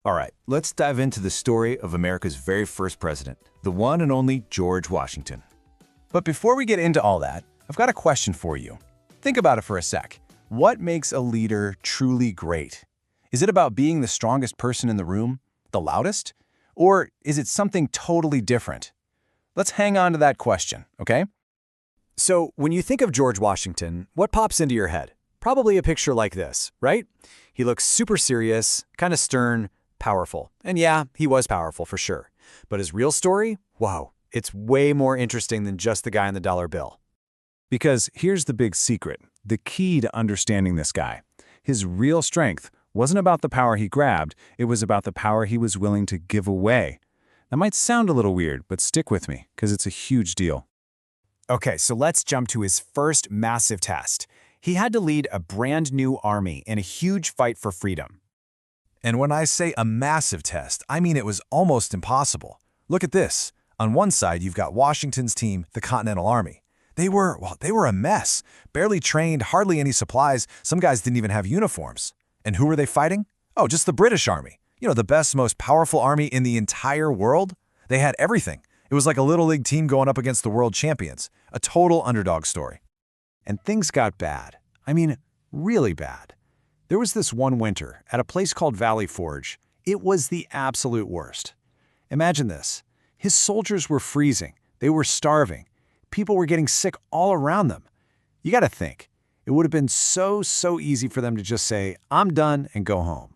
All right, let's dive into the story of America's very first president, the one and only George Washington. But before we get into all that, I've got a question for you. Think about it for a sec. What makes a leader truly great? Is it about being the strongest person in the room, the loudest? Or is it something totally different? Let's hang on to that question, okay? So, when you think of George Washington, what pops into your head? Probably a picture like this, right? He looks super serious, kind of stern, powerful. And yeah, he was powerful for sure. But his real story? Whoa, it's way more interesting than just the guy on the dollar bill. Because here's the big secret, the key to understanding this guy. His real strength wasn't about the power he grabbed, it was about the power he was willing to give away. That might sound a little weird, but stick with me, because it's a huge deal. Okay, so let's jump to his first massive test. He had to lead a brand new army in a huge fight for freedom. And when I say a massive test, I mean it was almost impossible. Look at this. On one side, you've got Washington's team, the Continental Army. They were a mess. Barely trained, hardly any supplies. Some guys didn't even have uniforms. And who were they fighting? Oh, just the British Army. You know, the best, most powerful army in the entire world. They had everything. It was like a little league team going up against the world champions. A total underdog story. And things got bad. I mean, really bad. There was this one winter at a place called Valley Forge. It was the absolute worst. Imagine this. His soldiers were freezing. They were starving. People were getting sick all around them. You got to think. It would have been so easy for them to just say, "I'm done," and go home.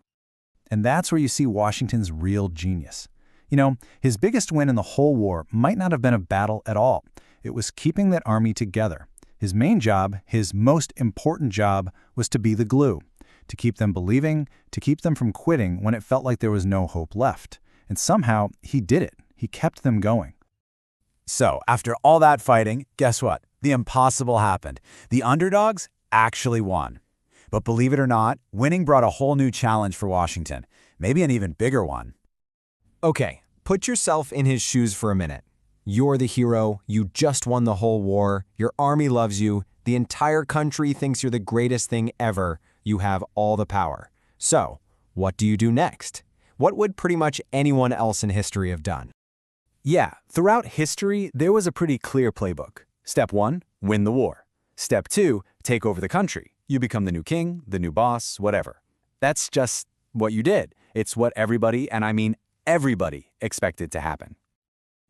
And that's where you see Washington's real genius. You know, his biggest win in the whole war might not have been a battle at all. It was keeping that army together. His main job, his most important job, was to be the glue, to keep them believing, to keep them from quitting when it felt like there was no hope left. And somehow, he did it. He kept them going. So, after all that fighting, guess what? The impossible happened. The underdogs actually won. But believe it or not, winning brought a whole new challenge for Washington, maybe an even bigger one. Okay, put yourself in his shoes for a minute. You're the hero, you just won the whole war, your army loves you, the entire country thinks you're the greatest thing ever, you have all the power. So, what do you do next? What would pretty much anyone else in history have done? Yeah, throughout history, there was a pretty clear playbook. Step 1, win the war. Step 2, take over the country. You become the new king, the new boss, whatever. That's just what you did. It's what everybody, and I mean everybody, expected to happen.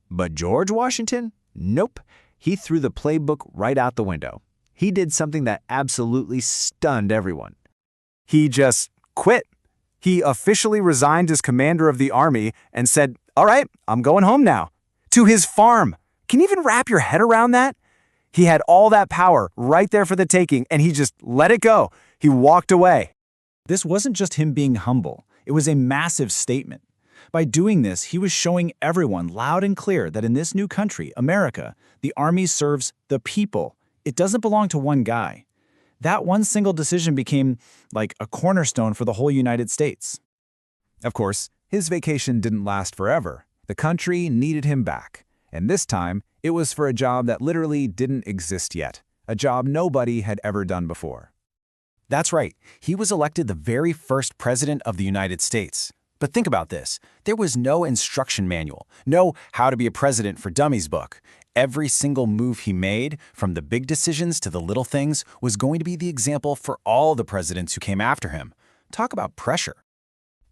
But George Washington? Nope. He threw the playbook right out the window. He did something that absolutely stunned everyone. He just quit. He officially resigned as commander of the army and said, "All right, I'm going home now." To his farm. Can you even wrap your head around that? He had all that power right there for the taking, and he just let it go. He walked away. This wasn't just him being humble. It was a massive statement. By doing this, he was showing everyone loud and clear that in this new country, America, the army serves the people. It doesn't belong to one guy. That one single decision became like a cornerstone for the whole United States. Of course, his vacation didn't last forever. The country needed him back. And this time, it was for a job that literally didn't exist yet. A job nobody had ever done before. That's right. He was elected the very first president of the United States. But think about this. There was no instruction manual, no How to Be a President for Dummies book. Every single move he made, from the big decisions to the little things, was going to be the example for all the presidents who came after him. Talk about pressure.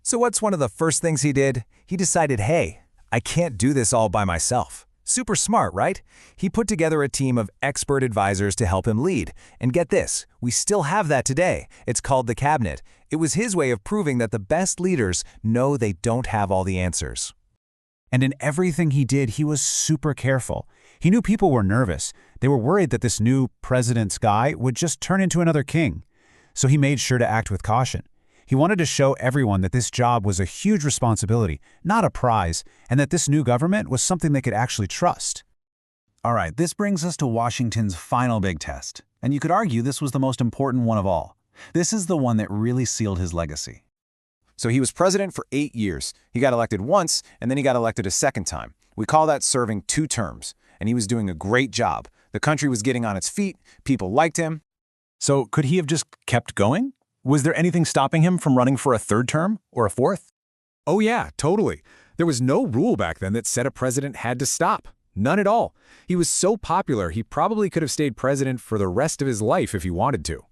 So what's one of the first things he did? He decided, hey, I can't do this all by myself. Super smart, right? He put together a team of expert advisors to help him lead. And get this, we still have that today. It's called the cabinet. It was his way of proving that the best leaders know they don't have all the answers. And in everything he did, he was super careful. He knew people were nervous. They were worried that this new president's guy would just turn into another king. So he made sure to act with caution. He wanted to show everyone that this job was a huge responsibility, not a prize, and that this new government was something they could actually trust. All right, this brings us to Washington's final big test. And you could argue this was the most important one of all. This is the one that really sealed his legacy. So he was president for 8 years. He got elected once, and then he got elected a second time. We call that serving 2 terms. And he was doing a great job. The country was getting on its feet. People liked him. So could he have just kept going? Was there anything stopping him from running for a 3rd term or a 4th? Oh yeah, totally. There was no rule back then that said a president had to stop. None at all. He was so popular, he probably could have stayed president for the rest of his life if he wanted to.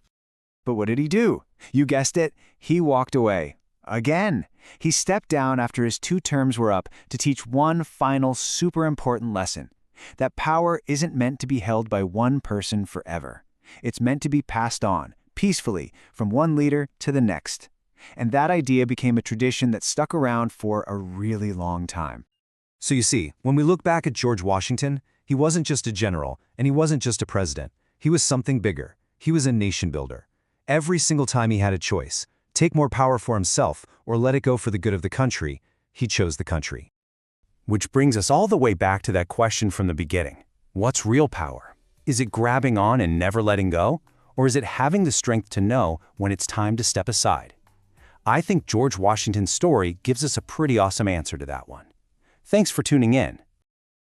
But what did he do? You guessed it, he walked away. Again. He stepped down after his 2 terms were up to teach one final super important lesson. That power isn't meant to be held by one person forever. It's meant to be passed on, peacefully, from one leader to the next. And that idea became a tradition that stuck around for a really long time. So you see, when we look back at George Washington, he wasn't just a general, and he wasn't just a president. He was something bigger. He was a nation builder. Every single time he had a choice, take more power for himself or let it go for the good of the country, he chose the country. Which brings us all the way back to that question from the beginning. What's real power? Is it grabbing on and never letting go? Or is it having the strength to know when it's time to step aside? I think George Washington's story gives us a pretty awesome answer to that one. Thanks for tuning in.